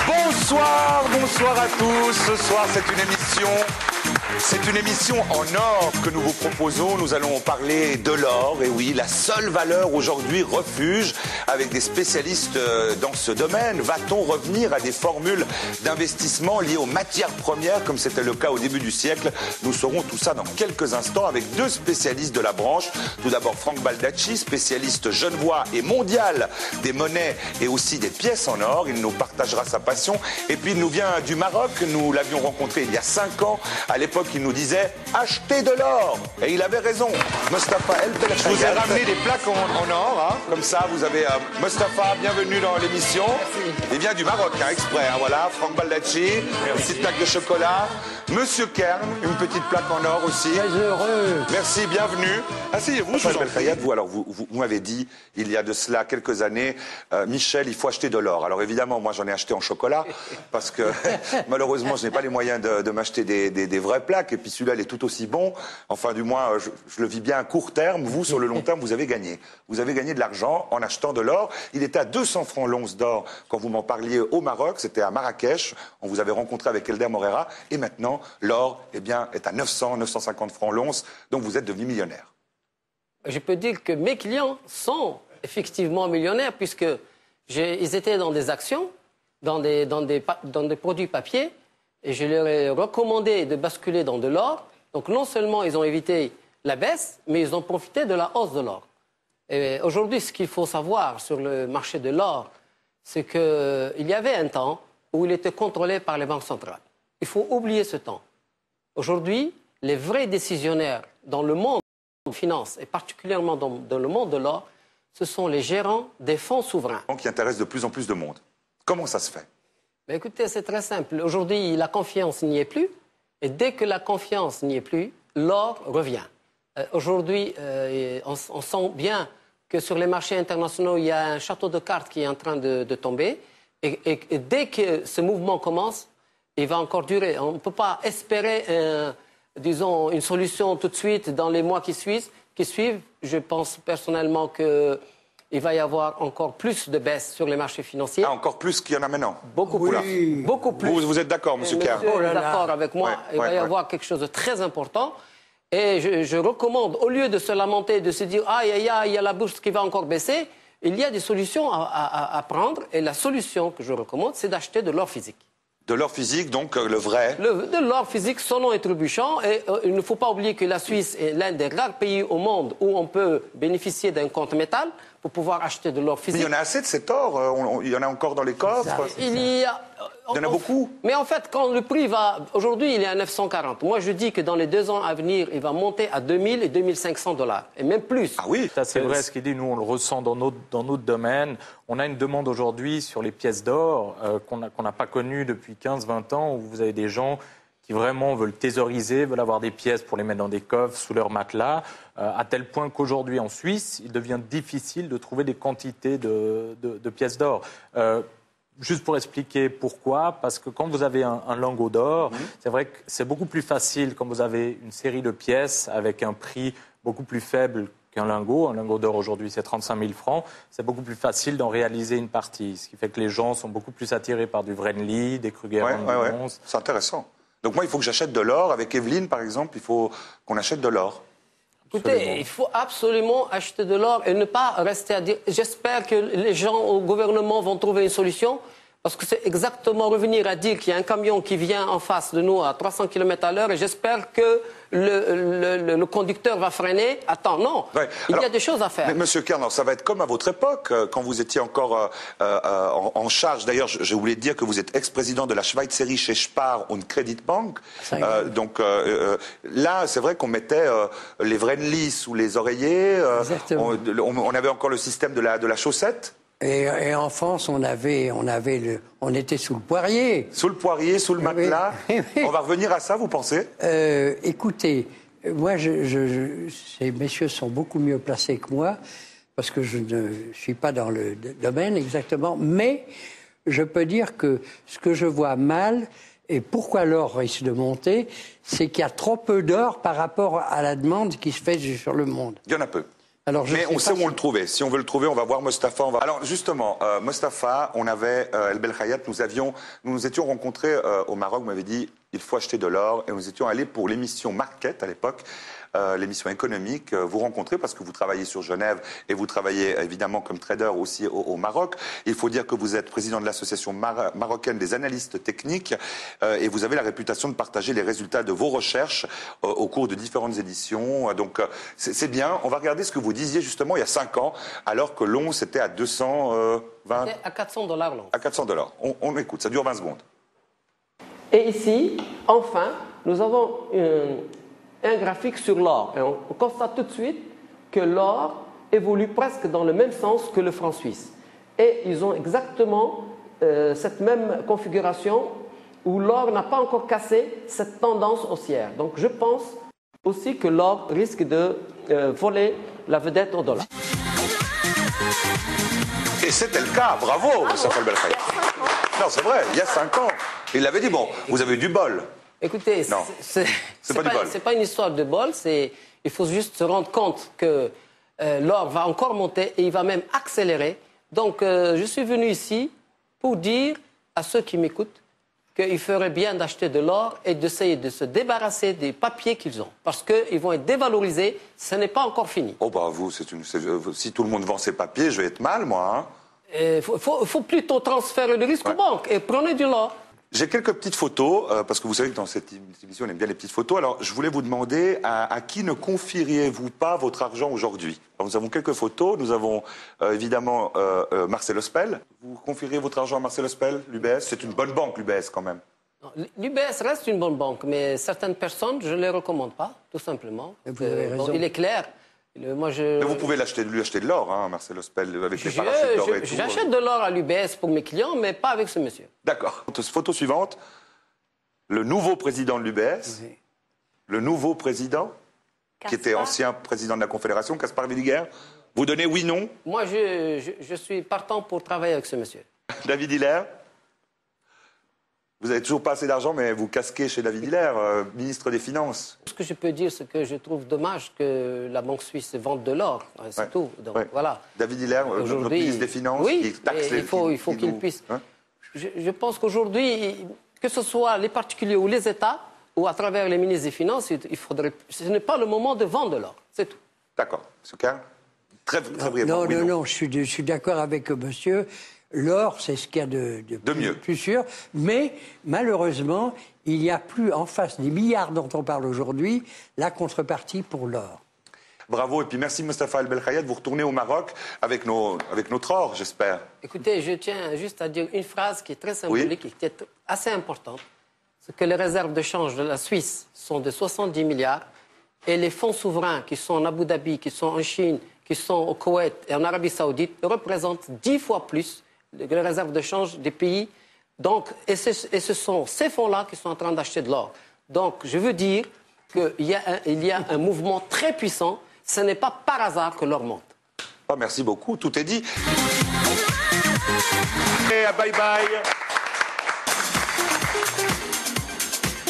Bonsoir, bonsoir à tous. Ce soir, c'est une émission en or que nous vous proposons. Nous allons parler de l'or. Et oui, la seule valeur aujourd'hui refuge avec des spécialistes dans ce domaine. Va-t-on revenir à des formules d'investissement liées aux matières premières comme c'était le cas au début du siècle? Nous saurons tout ça dans quelques instants avec deux spécialistes de la branche. Tout d'abord, Franck Baldacci, spécialiste genevois et mondial des monnaies et aussi des pièces en or. Il nous partagera sa passion. Et puis, il nous vient du Maroc. Nous l'avions rencontré il y a 5 ans. À l'époque, il nous disait « Achetez de l'or !» Et il avait raison. Mostafa El Belkhaïat. Je vous ai ramené des plaques en or. Hein. Comme ça, vous avez Mostafa, bienvenue dans l'émission. Il vient du Maroc, hein, exprès. Hein, voilà, Franck Baldacci, une petite plaque de chocolat. Monsieur Kern, une petite plaque en or aussi. Très heureux. Merci, bienvenue. Asseyez-vous, El Belkhaïat. Vous m'avez dit, il y a de cela quelques années, Michel, il faut acheter de l'or. Alors évidemment, moi j'en ai acheté en chocolat, parce que malheureusement, je n'ai pas les moyens de m'acheter des vraies plaques. Et puis celui-là, il est tout aussi bon. Enfin, du moins, je le vis bien à court terme. Vous, sur le long terme, vous avez gagné. Vous avez gagné de l'argent en achetant de l'or. Il était à 200 francs l'once d'or quand vous m'en parliez au Maroc. C'était à Marrakech. On vous avait rencontré avec Elder Morera. Et maintenant, l'or est à 900, 950 francs l'once. Donc vous êtes devenu millionnaire. Je peux dire que mes clients sont effectivement millionnaires puisque ils étaient dans des actions, dans des produits papier, et je leur ai recommandé de basculer dans de l'or. Donc non seulement ils ont évité la baisse, mais ils ont profité de la hausse de l'or. Et aujourd'hui, ce qu'il faut savoir sur le marché de l'or, c'est qu'il y avait un temps où il était contrôlé par les banques centrales. Il faut oublier ce temps. Aujourd'hui, les vrais décisionnaires dans le monde de finance, et particulièrement dans le monde de l'or, ce sont les gérants des fonds souverains. Qui intéressent de plus en plus de monde. Comment ça se fait? Mais écoutez, c'est très simple. Aujourd'hui, la confiance n'y est plus. Et dès que la confiance n'y est plus, l'or revient. Aujourd'hui, on sent bien que sur les marchés internationaux, il y a un château de cartes qui est en train de tomber. Et dès que ce mouvement commence, il va encore durer. On ne peut pas espérer, disons, une solution tout de suite dans les mois qui suivent. Je pense personnellement qu'il va y avoir encore plus de baisse sur les marchés financiers. Ah, encore plus qu'il y en a maintenant? Beaucoup plus. Beaucoup plus. Vous êtes d'accord, M. Kern? Vous êtes d'accord avec moi. Il va y avoir quelque chose de très important. Et je recommande, au lieu de se lamenter, de se dire « Ah, il y a la bourse qui va encore baisser », il y a des solutions à prendre. Et la solution que je recommande, c'est d'acheter de l'or physique. De l'or physique, donc le vrai? De l'or physique, son nom est trébuchant. Et il ne faut pas oublier que la Suisse est l'un des rares pays au monde où on peut bénéficier d'un compte métal pour pouvoir acheter de l'or physique. Mais il y en a assez de cet or? Il y en a encore dans les coffres? Il y en a beaucoup? Mais en fait, quand le prix va... Aujourd'hui, il est à 940. Moi, je dis que dans les 2 ans à venir, il va monter à 2000 et 2500 $. Et même plus. Ah oui? C'est vrai ce qu'il dit. Nous, on le ressent dans notre domaine. On a une demande aujourd'hui sur les pièces d'or qu'on n'a pas connues depuis 15-20 ans, où vous avez des gens qui vraiment veulent thésauriser, veulent avoir des pièces pour les mettre dans des coffres, sous leur matelas, à tel point qu'aujourd'hui, en Suisse, il devient difficile de trouver des quantités de pièces d'or. Juste pour expliquer pourquoi, parce que quand vous avez un lingot d'or, c'est vrai que c'est beaucoup plus facile quand vous avez une série de pièces avec un prix beaucoup plus faible qu'un lingot. Un lingot d'or aujourd'hui, c'est 35 000 francs. C'est beaucoup plus facile d'en réaliser une partie, ce qui fait que les gens sont beaucoup plus attirés par du Vrenli, des Kruger. C'est intéressant. Donc moi, il faut que j'achète de l'or. Avec Evelyne, par exemple, il faut qu'on achète de l'or. Écoutez, il faut absolument acheter de l'or et ne pas rester à dire... J'espère que les gens au gouvernement vont trouver une solution, parce que c'est exactement revenir à dire qu'il y a un camion qui vient en face de nous à 300 km à l'heure et j'espère que le conducteur va freiner. Attends, non, il y a des choses à faire. Mais Monsieur Kern, ça va être comme à votre époque, quand vous étiez encore en charge. D'ailleurs, j'ai oublié de dire que vous êtes ex-président de la Schweizerische Spar- und Kreditbank. Donc là, c'est vrai qu'on mettait les Vrenli sous les oreillers. On avait encore le système de la chaussette. Et en France, on était sous le poirier. Sous le poirier, sous le matelas. On va revenir à ça, vous pensez? Écoutez, moi, ces messieurs sont beaucoup mieux placés que moi, parce que je ne suis pas dans le domaine exactement, mais je peux dire que ce que je vois mal, et pourquoi l'or risque de monter, c'est qu'il y a trop peu d'or par rapport à la demande qui se fait sur le monde. Il y en a peu. Alors, mais on sait où on le trouvait. Si on veut le trouver, on va voir Mostafa. Alors justement, Mostafa, on avait El Belkhayat, nous nous étions rencontrés au Maroc. Vous m'avez dit il faut acheter de l'or, et nous étions allés pour l'émission Market à l'époque, l'émission économique. Vous rencontrer parce que vous travaillez sur Genève et vous travaillez évidemment comme trader aussi au Maroc. Il faut dire que vous êtes président de l'association marocaine des analystes techniques et vous avez la réputation de partager les résultats de vos recherches au cours de différentes éditions. Donc c'est bien. On va regarder ce que vous disiez justement il y a 5 ans, alors que l'once était à 220... À $400 l'once. À $400. On écoute, ça dure 20 secondes. Et ici, enfin, nous avons un graphique sur l'or. Et on constate tout de suite que l'or évolue presque dans le même sens que le franc suisse. Et ils ont exactement cette même configuration où l'or n'a pas encore cassé cette tendance haussière. Donc je pense aussi que l'or risque de voler la vedette au dollar. Et c'était le cas, bravo, Mostafa El Belkhayat. Non, c'est vrai, il y a 5 ans. Il avait dit, bon, vous avez eu du bol. Écoutez, c'est pas du bol. C'est pas une histoire de bol, il faut juste se rendre compte que l'or va encore monter et il va même accélérer. Donc, je suis venu ici pour dire à ceux qui m'écoutent qu'il ferait bien d'acheter de l'or et d'essayer de se débarrasser des papiers qu'ils ont. Parce qu'ils vont être dévalorisés, ce n'est pas encore fini. Oh bah vous, si tout le monde vend ses papiers, je vais être mal, moi. Hein. Il faut plutôt transférer le risque aux banques et prenez du l'or. J'ai quelques petites photos, parce que vous savez que dans cette émission, on aime bien les petites photos. Alors, je voulais vous demander à qui ne confieriez-vous pas votre argent aujourd'hui? Nous avons quelques photos. Nous avons évidemment Marcel Ospel. Vous confieriez votre argent à Marcel Ospel, l'UBS? C'est une bonne banque, l'UBS, quand même. L'UBS reste une bonne banque, mais certaines personnes, je ne les recommande pas, tout simplement. Vous avez raison. Bon, il est clair. Mais vous pouvez lui acheter de l'or, hein, Marcel Ospel, avec les parachutes d'or et tout. J'achète de l'or à l'UBS pour mes clients, mais pas avec ce monsieur. D'accord. Photo suivante. Le nouveau président de l'UBS, oui. Le nouveau président, qui était ancien président de la Confédération, Caspar Villiger. Vous donnez oui, non? Moi, je suis partant pour travailler avec ce monsieur. David Hiller. Vous n'avez toujours pas assez d'argent, mais vous casquez chez David Hiller, ministre des Finances. Ce que je peux dire, c'est que je trouve dommage que la Banque suisse vende de l'or, c'est tout. Donc, voilà. David Hiller, notre ministre des Finances, oui, qui taxe il faut qu'il puisse. Hein? Je pense qu'aujourd'hui, que ce soit les particuliers ou les États, ou à travers les ministres des Finances, ce n'est pas le moment de vendre de l'or, c'est tout. D'accord. M. Kahn, très brièvement. Non, je suis d'accord avec monsieur. L'or, c'est ce qu'il y a de mieux. Plus sûr. Mais, malheureusement, il n'y a plus, en face des milliards dont on parle aujourd'hui, la contrepartie pour l'or. Bravo. Et puis, merci, Mostafa El Belkhayat. Vous retournez au Maroc avec notre or, j'espère. Écoutez, je tiens juste à dire une phrase qui est très symbolique et qui est assez importante. C'est que les réserves de change de la Suisse sont de 70 milliards et les fonds souverains qui sont en Abu Dhabi, qui sont en Chine, qui sont au Koweït et en Arabie Saoudite représentent 10 fois plus les réserves de change des pays. Donc, et ce sont ces fonds-là qui sont en train d'acheter de l'or. Donc, je veux dire qu'il y a un mouvement très puissant. Ce n'est pas par hasard que l'or monte. Oh, merci beaucoup. Tout est dit. Et bye bye.